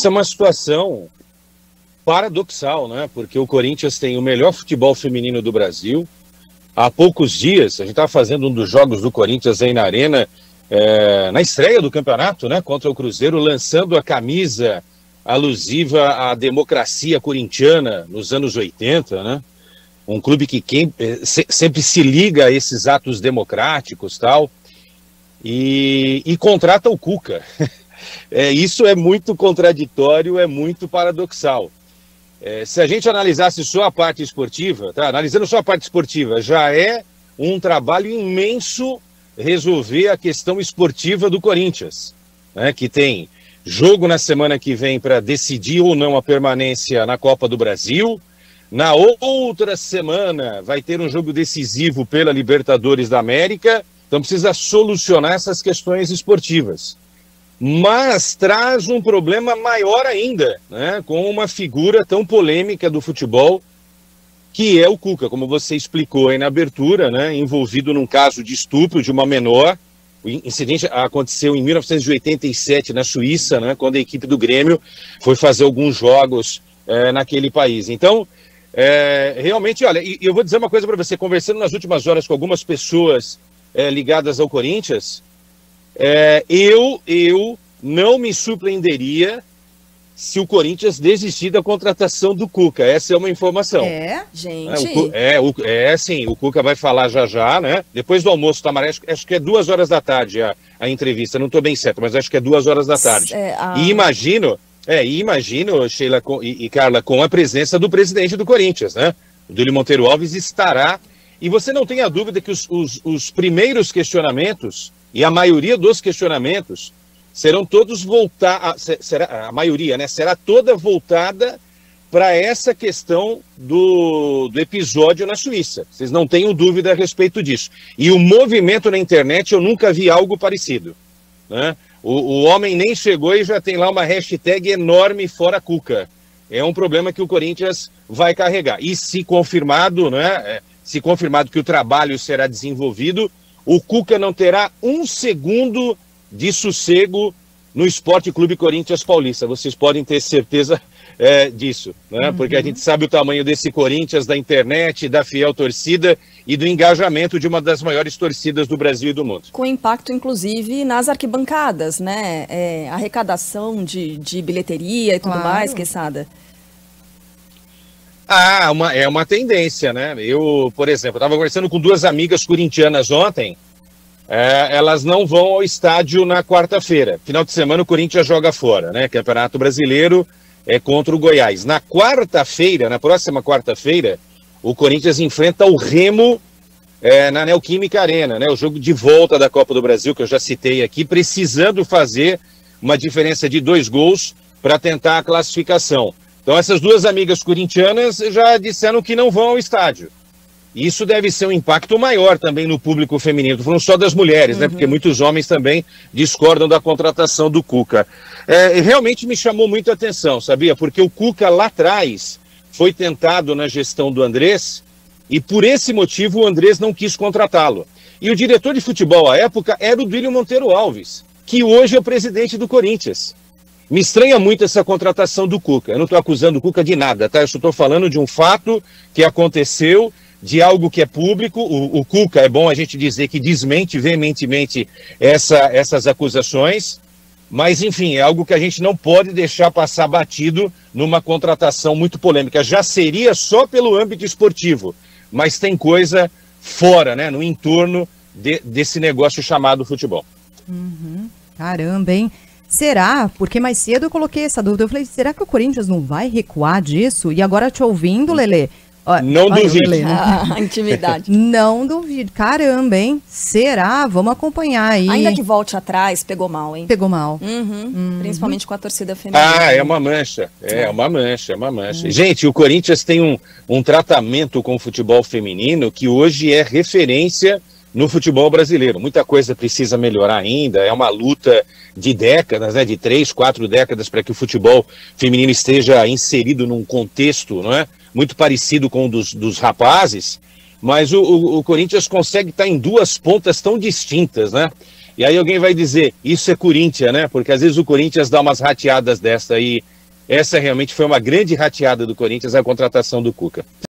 Isso é uma situação paradoxal, né? Porque o Corinthians tem o melhor futebol feminino do Brasil. Há poucos dias, a gente estava fazendo um dos jogos do Corinthians aí na Arena, na estreia do campeonato, né? Contra o Cruzeiro, lançando a camisa alusiva à democracia corintiana nos anos 80, né? Um clube que sempre se liga a esses atos democráticos, tal, e contrata o Cuca. Isso é muito contraditório, é muito paradoxal. Se a gente analisasse só a parte esportiva, tá? Analisando só a parte esportiva, já é um trabalho imenso resolver a questão esportiva do Corinthians, né? Que tem jogo na semana que vem para decidir ou não a permanência na Copa do Brasil. Na outra semana vai ter um jogo decisivo pela Libertadores da América. Então precisa solucionar essas questões esportivas. Mas traz um problema maior ainda, né, com uma figura tão polêmica do futebol, que é o Cuca, como você explicou aí na abertura, né, envolvido num caso de estupro de uma menor. O incidente aconteceu em 1987 na Suíça, né, quando a equipe do Grêmio foi fazer alguns jogos naquele país. Então, realmente, olha, e eu vou dizer uma coisa para você, conversando nas últimas horas com algumas pessoas ligadas ao Corinthians, eu não me surpreenderia se o Corinthians desistir da contratação do Cuca. Essa é uma informação. Gente. Sim, o Cuca vai falar já, né? Depois do almoço, Tamaré, acho que é 2 horas da tarde a entrevista, não estou bem certo, mas acho que é 2 horas da tarde. E imagino, Sheila e Carla, com a presença do presidente do Corinthians, né? O Duílio Monteiro Alves estará, e você não tem a dúvida que os primeiros questionamentos, e a maioria dos questionamentos serão todos a maioria, né, será toda voltada para essa questão do episódio na Suíça. Vocês não tenham dúvida a respeito disso. E o movimento na internet, eu nunca vi algo parecido, né? O homem nem chegou e já tem lá uma hashtag enorme fora Cuca. É um problema que o Corinthians vai carregar. E se confirmado, né, se confirmado que o trabalho será desenvolvido, o Cuca não terá um segundo de sossego no Esporte Clube Corinthians Paulista. Vocês podem ter certeza disso, né? Porque a gente sabe o tamanho desse Corinthians, da internet, da fiel torcida e do engajamento de uma das maiores torcidas do Brasil e do mundo. Com impacto, inclusive, nas arquibancadas, né? Arrecadação de bilheteria e tudo mais, Queçada. É uma tendência, né? Eu, por exemplo, estava conversando com 2 amigas corintianas ontem, elas não vão ao estádio na quarta-feira. Final de semana o Corinthians joga fora, né? Campeonato Brasileiro contra o Goiás. Na quarta-feira, na próxima quarta-feira, o Corinthians enfrenta o Remo na Neoquímica Arena, né? O jogo de volta da Copa do Brasil, que eu já citei aqui, precisando fazer uma diferença de 2 gols para tentar a classificação. Então essas 2 amigas corintianas já disseram que não vão ao estádio. Isso deve ser um impacto maior também no público feminino. Estou falando só das mulheres, né? Porque muitos homens também discordam da contratação do Cuca. Realmente me chamou muito a atenção, sabia? Porque o Cuca lá atrás foi tentado na gestão do Andrés e por esse motivo o Andrés não quis contratá-lo. E o diretor de futebol à época era o Duílio Monteiro Alves, que hoje é o presidente do Corinthians. Me estranha muito essa contratação do Cuca. Eu não estou acusando o Cuca de nada, tá? Eu só estou falando de um fato que aconteceu, de algo que é público. O Cuca, é bom a gente dizer que desmente veementemente essas acusações, mas, enfim, é algo que a gente não pode deixar passar batido numa contratação muito polêmica. Já seria só pelo âmbito esportivo, mas tem coisa fora, né, no entorno desse negócio chamado futebol. Caramba, hein? Será? Porque mais cedo eu coloquei essa dúvida. Eu falei, será que o Corinthians não vai recuar disso? E agora te ouvindo, Lelê, não duvido. A intimidade. Não duvido. Caramba, hein? Será? Vamos acompanhar aí. Ainda que volte atrás, pegou mal, hein? Pegou mal. Principalmente com a torcida feminina. É uma mancha. É uma mancha. Gente, o Corinthians tem um tratamento com o futebol feminino que hoje é referência no futebol brasileiro. Muita coisa precisa melhorar ainda. É uma luta de décadas, né? De 3, 4 décadas para que o futebol feminino esteja inserido num contexto, não é? Muito parecido com o dos rapazes, mas o Corinthians consegue estar em 2 pontas tão distintas, né? E aí alguém vai dizer, isso é Corinthians, né? Porque às vezes o Corinthians dá umas rateadas dessa aí. Essa realmente foi uma grande rateada do Corinthians, a contratação do Cuca.